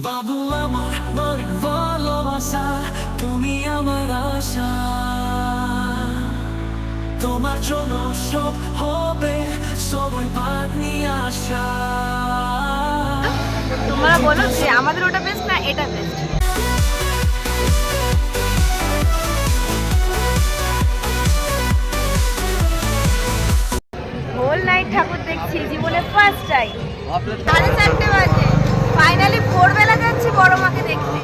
বাবু আমার ভালোবাসা, তুমি আমার আশা, তোমার জন্য সব হবে, সবাই ভাগ নিয়ে আসা। তোমরা বলো যে আমাদের ওটা বেস্ট না এটা বেস্ট? হোল নাইট ঠাকুর দেখছি জীবনে ফার্স্ট টাইম। 4:30 বাজে, ফাইনালি ভোরবেলা যাচ্ছি বড় মাকে দেখতে।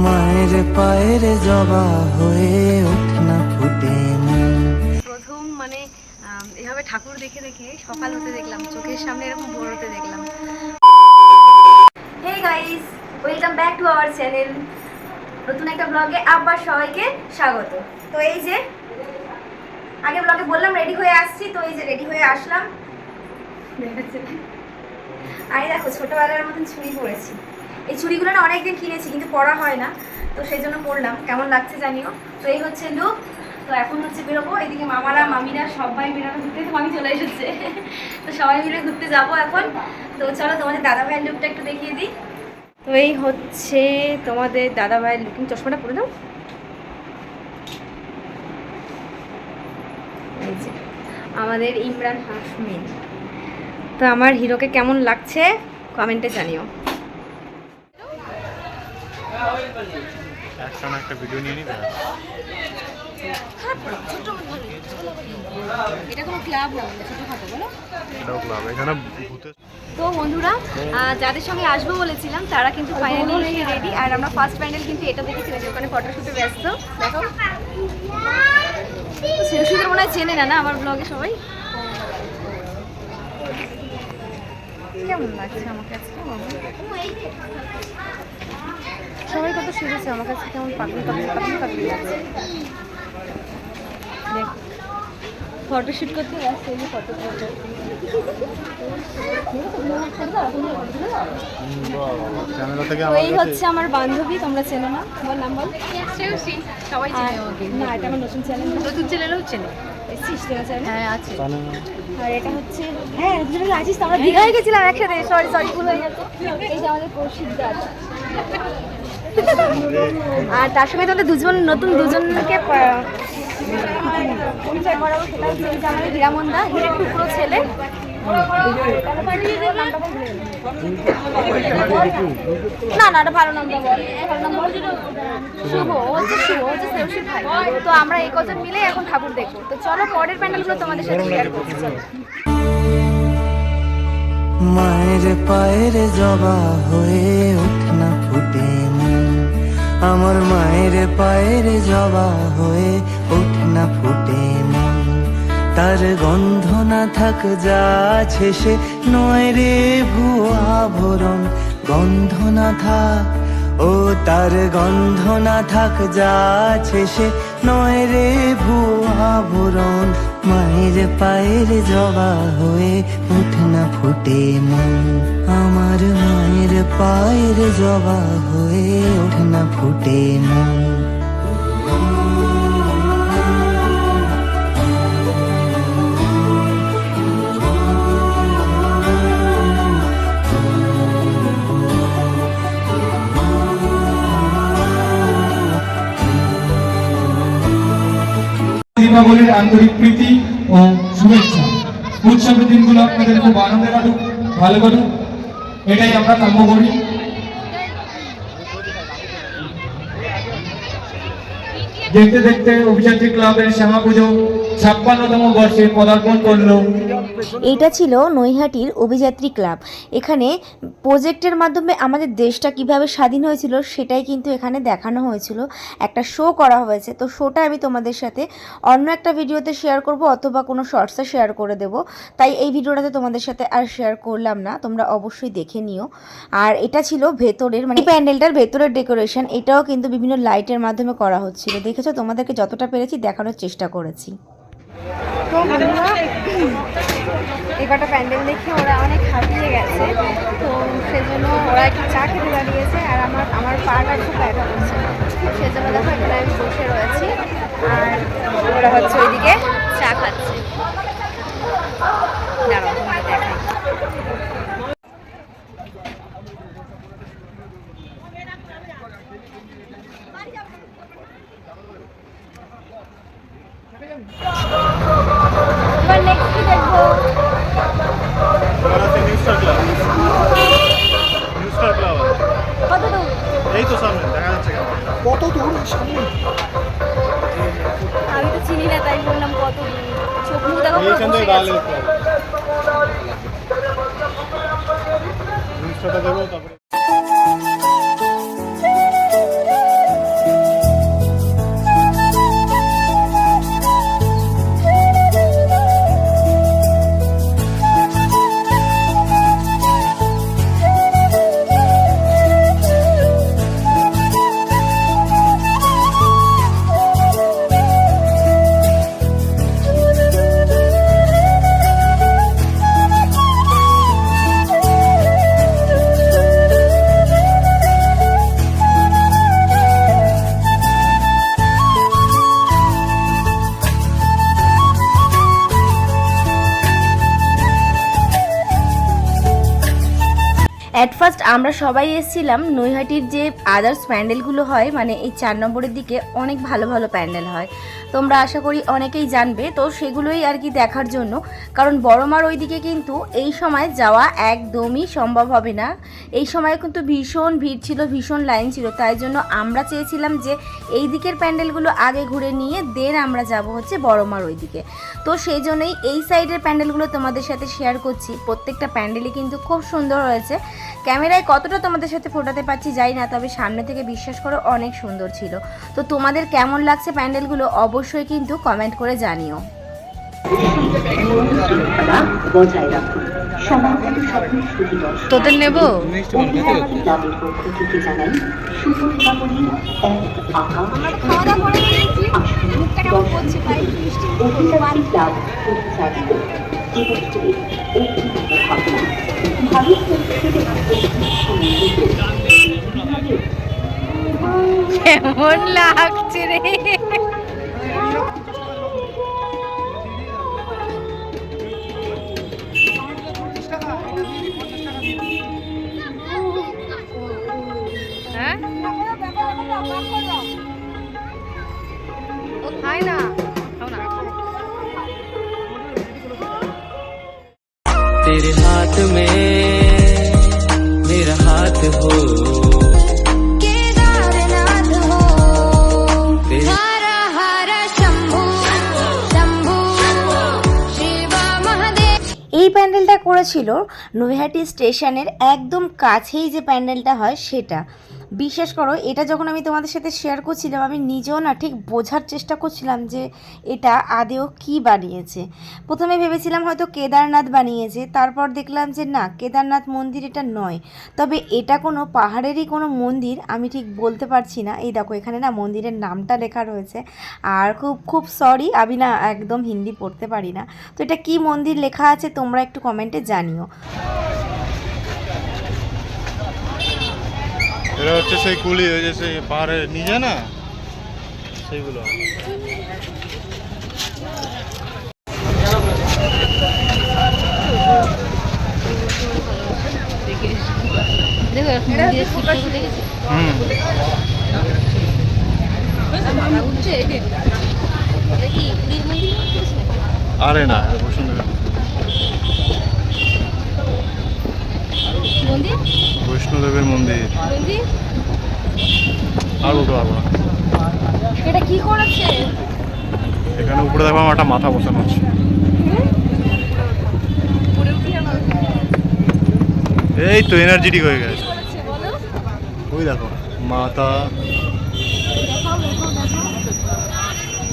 মায়ের পায়ের জবা হয়ে ওঠে না ফুটে। প্রথম মানে এভাবে ঠাকুর দেখে দেখে সকাল হতে দেখলাম, চোখের সামনে এরকম ভোর হতে দেখলাম। Hey guys, welcome back to our channel. নতুন একটা ব্লগে আবার সবাইকে স্বাগত। তো এই যে আগে ব্লগে বললাম রেডি হয়ে আসছি, তো এই যে রেডি হয়ে আসলাম। আর দেখো ছোটবেলার মতন চুড়ি পরেছি। এই চুড়িগুলো না অনেকদিন কিনেছি কিন্তু পরা হয় না, তো সেই জন্য পরলাম। কেমন লাগছে জানিও। তো এই হচ্ছে লুক। তো এখন হচ্ছে বেরোবো, এদিকে মামারা মামিরা সবাই বেরোনো ঘুরতে, তো মামি চলে এসেছে। তো সবাই মিলে ঘুরতে যাবো এখন। তো চলো তোমাদের দাদা ভাইয়ের লুকটা একটু দেখিয়ে দিই। তো এই হচ্ছে তোমাদের দাদা ভাইয়ের লুকিং। চশমাটা পরে দাও। এই যে আমাদের ইমরান হাশমিন। তো আমার হিরোকে কেমন লাগছে কমেন্টে জানিও। একটা ভিডিও নিয়ে নিবে। এটা কোনো ক্লাব না, ছোটখাটো বলো। এটাও ক্লাব, এখানে ভূতে। তো বন্ধুরা, যাদের সঙ্গে আসবো বলেছিলাম তারা কিন্তু ফাইনালি রেডি। আর আমরা ফার্স্ট প্যান্ডেল কিন্তু এটা দেখেছিলাম যে ওখানে ফটোশুটে ব্যস্ত। দেখো শিশুদের মনে হয় চেনে না না আমার ব্লগে সবাই। কেমন লাগছে আমার কাছে? সবাই কত সেরেছে, আমার কাছে কেমন পাতলি পাতলি পাতলি পাতলি লাগছে। দেখ ফটোশুট করতে ব্যস্ত, এই যে ফটো ফটো। এই হচ্ছে আমার বান্ধবী, তোমরা চেনো না? তোমার নাম বল। সবাই চেনে ওকে। না, এটা আমার নতুন চ্যানেল। নতুন চ্যানেলও চেনে। এসছিস তোরা চ্যানেল? হ্যাঁ আছে। আর এটা হচ্ছে, হ্যাঁ দুজনে আছিস তো, আমরা দীঘায় গেছিলাম একসাথে। সরি সরি ভুল হয়ে গেছে। এই যে আমাদের কৌশিক দাস। আর তার সঙ্গে তোমাদের নতুন দুজনকে পরিচয় করাবো। সেটা হচ্ছে এই যে আমাদের হীরামন্দা, হীরের টুকরো ছেলে। না না, এটা ভালো নামটা বল। শুভ, ও হচ্ছে শুভ, ও হচ্ছে সেউসির ভাই। তো আমরা এই কজন মিলে এখন ঠাকুর দেখবো। তো চলো পরের প্যান্ডেলগুলো তোমাদের সাথে শেয়ার করছি। মায়ের পায়ের জবা হয়ে ওঠে না ফুটে। আমার মায়ের পায়ের জবা হয়ে ওঠে না ফুটে। তার গন্ধ না থাক যা আছে সে নয় রে ভুয়া আভরণ। গন্ধ না থাক, ও তার গন্ধ না থাক যা আছে সে নয় রে ভুয়া আভরণ। মায়ের পায়ের জবা হয়ে ওঠে না ফুটে মন। আমার মায়ের পায়ের জবা হয়ে ওঠে না ফুটে মন। দীপাবলির আন্তরিক প্রীতি ও শুভেচ্ছা। উৎসবের দিনগুলো আপনাদের খুব আনন্দে কাটুক, ভালো কাটুক, এটাই আমরা কাম্য করি। দেখতে দেখতে অভিযাত্রী ক্লাবের শ্যামা পুজো 56তম বর্ষে পদার্পণ করলো। এইটা ছিল নৈহাটির অভিযাত্রী ক্লাব। এখানে প্রজেক্টের মাধ্যমে আমাদের দেশটা কিভাবে স্বাধীন হয়েছিল সেটাই কিন্তু এখানে দেখানো হয়েছিল। একটা শো করা হয়েছে, তো শোটা আমি তোমাদের সাথে অন্য একটা ভিডিওতে শেয়ার করব অথবা কোনো শর্টসে শেয়ার করে দেব। তাই এই ভিডিওটাতে তোমাদের সাথে আর শেয়ার করলাম না, তোমরা অবশ্যই দেখে নিও। আর এটা ছিল ভেতরের, মানে প্যান্ডেলটার ভেতরের ডেকোরেশন। এটাও কিন্তু বিভিন্ন লাইটের মাধ্যমে করা হচ্ছিল। দেখেছো, তোমাদেরকে যতটা পেরেছি দেখানোর চেষ্টা করেছি। তো বন্ধুরা, এই কটা প্যান্ডেল দেখে ওরা অনেক হাঁপিয়ে গেছে, তো সেজন্য ওরা একটু চা খেতে দাঁড়িয়েছে। আর আমার পাটা খুব ব্যথা করছে, সেজন্য দেখো এখানে আমি বসে রয়েছি আর ওরা হচ্ছে ওইদিকে চা খাচ্ছে। দাঁড়াও তোমাকে দেখাই। কত দূর সামনে? আমি তো চিনি না, তাই বললাম কত দূর। চোখ মুখ দেখো পুরো এইখান বসে থেকে গেছে। জিনিসটা দেবো তারপরে অ্যাট ফার্স্ট আমরা সবাই এসেছিলাম নৈহাটির যে আদার্স প্যান্ডেলগুলো হয়, মানে এই 4 নম্বরের দিকে অনেক ভালো ভালো প্যান্ডেল হয়, তোমরা আশা করি অনেকেই জানবে। তো সেগুলোই আর কি দেখার জন্য, কারণ বড়মার ওই দিকে কিন্তু এই সময় যাওয়া একদমই সম্ভব হবে না। এই সময় কিন্তু ভীষণ ভিড় ছিল, ভীষণ লাইন ছিল, তাই জন্য আমরা চেয়েছিলাম যে এই দিকের প্যান্ডেলগুলো আগে ঘুরে নিয়ে দেন আমরা যাব হচ্ছে বড়মার ওই দিকে। তো সেই জন্যই এই সাইডের প্যান্ডেলগুলো তোমাদের সাথে শেয়ার করছি। প্রত্যেকটা প্যান্ডেলই কিন্তু খুব সুন্দর হয়েছে। ক্যামেরায় কতটা তোমাদের সাথে ফোটাতে পারছি যাই না, তবে সামনে থেকে বিশ্বাস করো অনেক সুন্দর ছিল। তো তোমাদের কেমন লাগছে প্যান্ডেলগুলো অবশ্যই কিন্তু কমেন্ট করে জানিও। তোদের নেব খাওয়া দাওয়া করে নিয়েছি, মুখটা কেমন করছে তাই মিষ্টি কেমন লাগছে রে। হ্যাঁ ও খায় না, খাও না। तेरे हाथ में मेरा हाथ हो, केदारनाथ हो, हर हर शंभु शंभु शिव महादेव। এই প্যান্ডেলটা করেছিল নৈহাটি স্টেশনের একদম কাছেই যে প্যান্ডেলটা হয় সেটা। বিশ্বাস করো, এটা যখন আমি তোমাদের সাথে শেয়ার করছিলাম আমি নিজেও না ঠিক বোঝার চেষ্টা করছিলাম যে এটা আদেও কি বানিয়েছে। প্রথমে ভেবেছিলাম হয়তো কেদারনাথ বানিয়েছে, তারপর দেখলাম যে না, কেদারনাথ মন্দির এটা নয়, তবে এটা কোনো পাহাড়েরই কোনো মন্দির, আমি ঠিক বলতে পারছি না। এই দেখো এখানে না মন্দিরের নামটা লেখা রয়েছে, আর খুব খুব সরি আমি না একদম হিন্দি পড়তে পারি না। তো এটা কি মন্দির লেখা আছে তোমরা একটু কমেন্টে জানিও। এটা হচ্ছে সেই কুলি, ওই যে সেই পাহাড়ে নিচে না সেইগুলো। আরে না, বৈষ্ণোদেবের মন্দির। আর বলতে পারবো না। এটা কি করেছে? এখানে উপরে দেখো আমার একটা মাথা বসানো আছে। এই তো এনার্জেটিক হয়ে গেছে। ওই দেখো মাথা।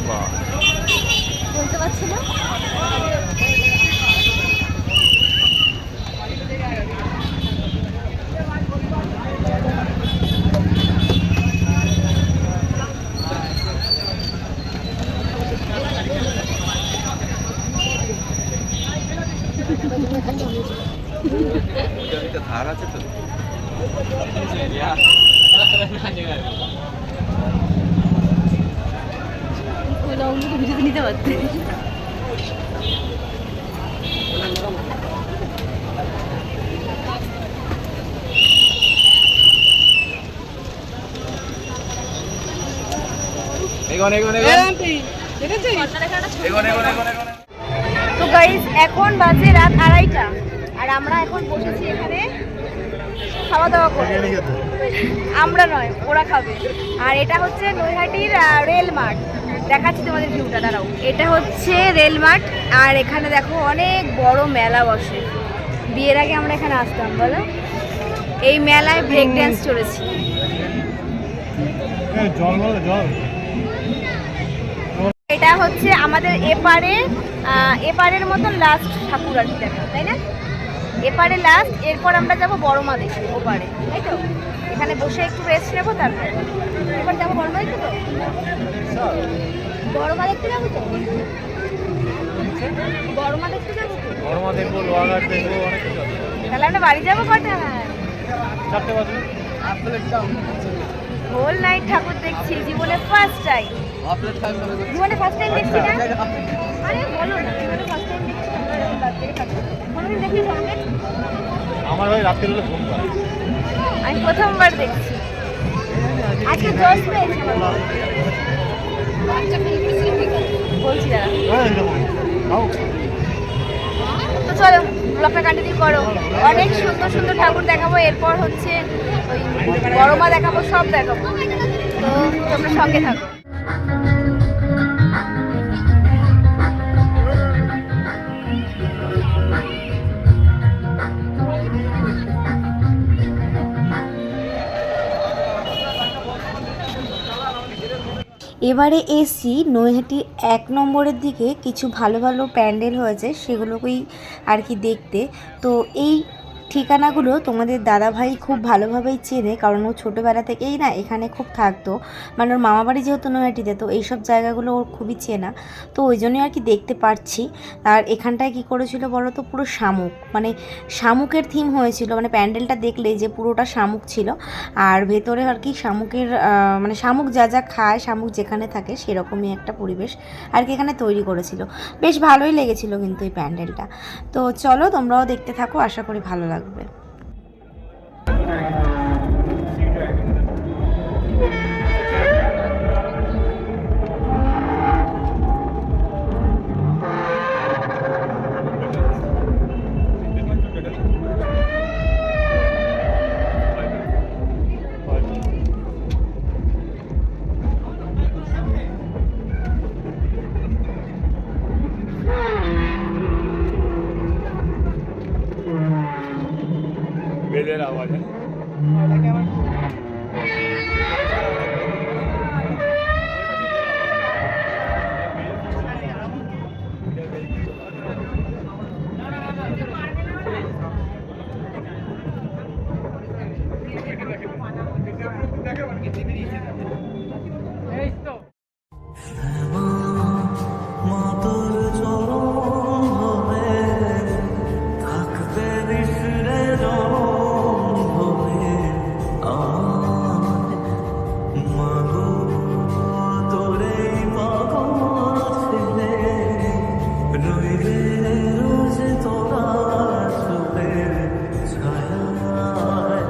বাহ, বলতে পারছি না। ধার আছে তো। নিতে পারতে তো গাইস এখন বাজে রাত 2:30 আর আমরা এখন বসেছি এখানে খাওয়া দাওয়া করতে। আমরা নয়, ওরা খাবে। আর এটা হচ্ছে নৈহাটির রেল মাঠ, দেখাচ্ছি তোমাদের ভিউটা, দাঁড়াও। এটা হচ্ছে রেল মাঠ, আর এখানে দেখো অনেক বড় মেলা বসে। বিয়ের আগে আমরা এখানে আসতাম, বলো। এই মেলায় ব্রেক ড্যান্স চলেছে। জল বলো, জল। এটা হচ্ছে আমাদের এপারের মতন লাস্ট ঠাকুর আর কি দেখা, তাই না? এপারে লাস্ট, এরপর আমরা যাবো বড়মা দেখতে ওপারে, তাই তো? এখানে বসে একটু রেস্ট নেবো, তারপর এবার যাবো বড়মা দেখতে। তো বড়মা দেখতে যাবো, তো বড়মা দেখতে যাবো, তো বড়মা দেখবো, লোহাঘাট দেখবো, অনেক কিছু আছে। তাহলে আমরা বাড়ি যাবো কটা? 4টে বাজে। হোল নাইট ঠাকুর দেখছি, জীবনে ফার্স্ট টাইম। জীবনে ফার্স্ট টাইম দেখছি না? আরে বলো না, জীবনে ফার্স্ট টাইম দেখছি। কোনোদিন দেখিস আমাকে? আমার ভাই রাত্রে হলে ঘুম পায়। আমি প্রথমবার দেখছি, আজকে জজ পেয়েছি। বলছি দাঁড়া। তো চলো ব্লগটা কন্টিনিউ করো, অনেক সুন্দর সুন্দর ঠাকুর দেখাবো, এরপর হচ্ছে ওই বড়মা দেখাবো, সব দেখাবো। তো তোমরা সঙ্গে থাকো। এবারে এসি নৈহাটি 1 নম্বরের দিকে কিছু ভালো ভালো প্যান্ডেল হয়েছে, সেগুলোকেই আর কি দেখতে। তো এই ঠিকানাগুলো তোমাদের দাদাভাই খুব ভালোভাবেই চেনে, কারণ ও ছোটোবেলা থেকেই না এখানে খুব থাকতো, মানে ওর মামাবাড়ি যেহেতু নৈহাটিতে, তো এইসব জায়গাগুলো ওর খুবই চেনা। তো ওই জন্যই আর কি দেখতে পারছি। আর এখানটায় কি করেছিল বলো তো, পুরো শামুক, মানে শামুকের থিম হয়েছিল, মানে প্যান্ডেলটা দেখলে যে পুরোটা শামুক ছিল, আর ভেতরে আর কি শামুকের মানে শামুক যা যা খায়, শামুক যেখানে থাকে সেরকমই একটা পরিবেশ আর কি এখানে তৈরি করেছিল। বেশ ভালোই লেগেছিল কিন্তু এই প্যান্ডেলটা। তো চলো তোমরাও দেখতে থাকো, আশা করি ভালো লাগবে। বেলের আওয়াজ। মাতর চরণ হবে থাকবে বিসরে রং হবে আমার মাগো তোরে পাগল ছেলে রইবে রোজ তোরা চোখের ছায়ায়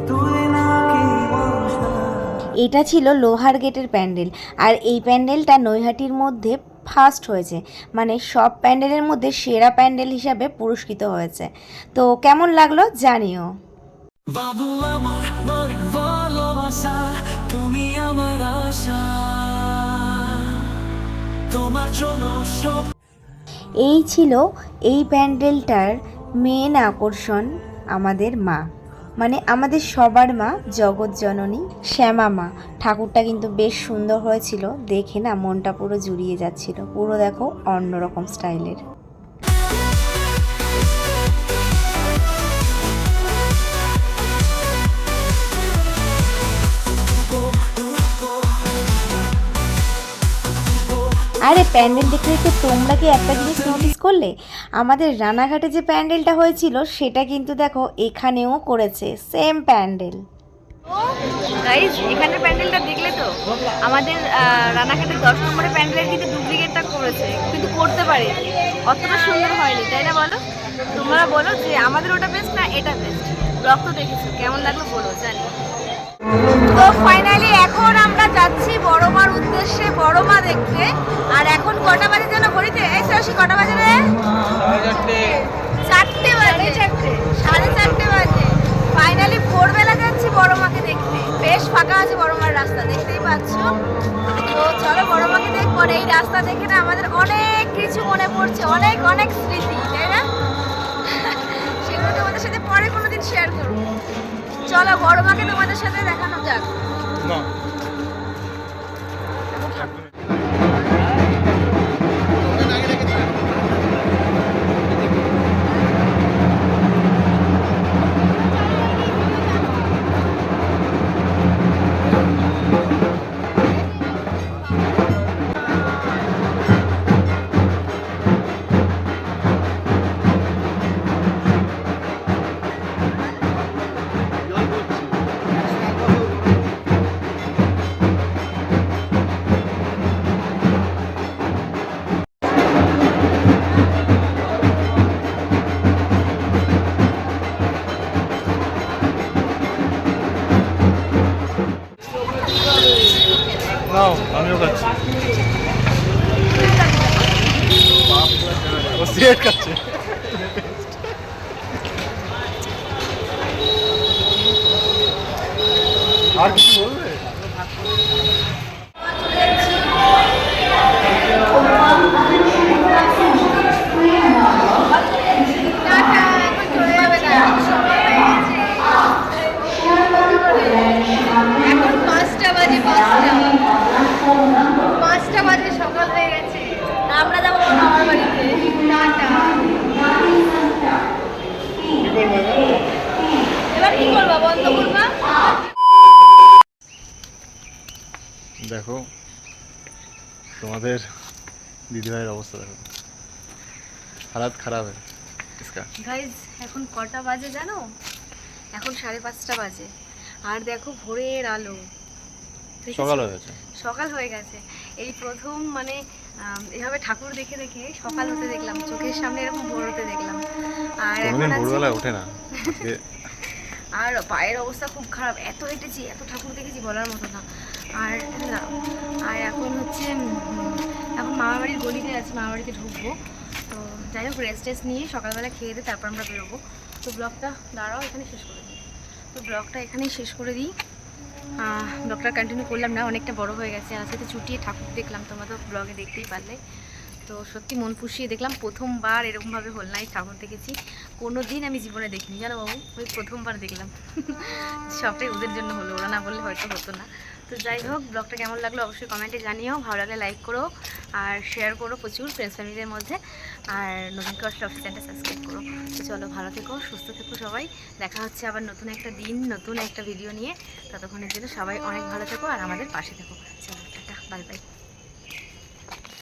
তুই নাকি মশা। এটা ছিল লোহার গেটের প্যান্ডেল, আর এই প্যান্ডেলটা নৈহাটির মধ্যে ফার্স্ট হয়েছে, মানে সব প্যান্ডেলের মধ্যে সেরা প্যান্ডেল হিসাবে পুরস্কৃত হয়েছে। তো কেমন লাগলো জানিও। বাবু আমার ভালোবাসা, তুমি আমার আশা, তোমার জন্য সব। এই ছিল এই প্যান্ডেলটার মেন আকর্ষণ, আমাদের মা, মানে আমাদের সবার মা, জগৎ জননী শ্যামা মা। ঠাকুরটা কিন্তু বেশ সুন্দর হয়েছিল, দেখে না মনটা পুরো জুড়িয়ে যাচ্ছিল, পুরো দেখো অন্যরকম স্টাইলের। আরে প্যান্ডেল দেখে দেখে তোমরা কি একটা জিনিস নোটিস করলে, আমাদের রানাঘাটে যে প্যান্ডেলটা হয়েছিল সেটা কিন্তু দেখো এখানেও করেছে সেম প্যান্ডেল। গাইস এখানের প্যান্ডেলটা দেখলে তো, আমাদের রানাঘাটের 10 নম্বরের প্যান্ডেলের কিন্তু ডুপ্লিকেটটা করেছে, কিন্তু করতে পারে, অতটা সুন্দর হয়নি, তাই না বলো? তোমরা বলো যে আমাদের ওটা বেস্ট না এটা বেস্ট। ব্লগ তো দেখেছো, কেমন লাগলো বলো জানি। তো ফাইনালি এখন আমরা যাচ্ছি বড়মার উদ্দেশ্যে, বড়মা দেখতে। আর এখন কটা বাজে যেন ঘড়িতে, এই সরষি কটা বাজে রে? 4টে বাজে, 4:30 বাজে। ফাইনালি ভোরবেলা যাচ্ছি ফাঁকা আছে বড় মার রাস্তা, দেখতেই পাচ্ছ। তো চলো বড় মাকে দেখবো। আর এই রাস্তা দেখে না আমাদের অনেক কিছু মনে পড়ছে, অনেক অনেক স্মৃতি, তাই না? সেগুলো তোমাদের সাথে পরে কোনোদিন শেয়ার করবো। চলো বড় মাকে তোমাদের সাথে দেখানো যাক। না নাও, আমিও খাচ্ছি। ও সিগারেট খাচ্ছে। আর কিছু বলবে? এখন 5টা বাজে, 5টা বাজে, সকাল হয়ে গেছে। আমরা যাবো আমার বাড়িতে। টাটা। এবার কি করবা, বন্ধ করবা? দেখো তোমাদের দিদিভাইয়ের অবস্থা দেখো, হালাত খারাপ है इसका। গাইজ এখন কটা বাজে জানো? এখন 5:30 বাজে। আর দেখো ভোরের আলো, দেখেছো? সকাল হয়ে গেছে। সকাল হয়ে গেছে। এই প্রথম মানে এভাবে ঠাকুর দেখে দেখে সকাল হতে দেখলাম, চোখের সামনে এরকম ভোর হতে দেখলাম। আর এখন কোনোদিন আছে- ভোরবেলায় ওঠে না। আর পায়ের অবস্থা খুব খারাপ, এত হেঁটেছি, এত ঠাকুর দেখেছি বলার মতো না। আর না, আর এখন হচ্ছে এখন মামার বাড়ির গলিতে আছি, মামার বাড়িতে ঢুকবো। তো যাই হোক, রেস্ট নিয়ে সকালবেলা খেয়ে দিয়ে তারপর আমরা বেরোবো। তো ব্লগটা দাঁড়াও এখানে শেষ করে দিই। তো ব্লগটা এখানেই শেষ করে দিই। ব্লগটা কন্টিনিউ করলাম না, অনেকটা বড় হয়ে গেছে। আজকে তো চুটিয়ে ঠাকুর দেখলাম, তোমরা তো ব্লগে দেখতেই পারলে। তো সত্যি মন পুষিয়ে দেখলাম, প্রথমবার এরকমভাবে হলনায় ঠাকুর দেখেছি। কোনো দিন আমি জীবনে দেখিনি জানো বাবু, ওই প্রথমবার দেখলাম। সবটাই ওদের জন্য হলো, ওরা না বললে হয়তো হতো না। তো যাই হোক, ব্লগটা কেমন লাগলো অবশ্যই কমেন্টে জানিও। ভালো লাগলে লাইক করো আর শেয়ার করো প্রচুর ফ্রেন্ডস ফ্যামিলিদের মধ্যে। আর নতুন করে আসলে অফিস চ্যানেলটা সাবস্ক্রাইব করো। তো চলো, ভালো থেকো, সুস্থ থেকো সবাই। দেখা হচ্ছে আবার নতুন একটা দিন, নতুন একটা ভিডিও নিয়ে। ততক্ষণের জন্য সবাই অনেক ভালো থেকো আর আমাদের পাশে থেকো। চলো টাটা, বাই বাই।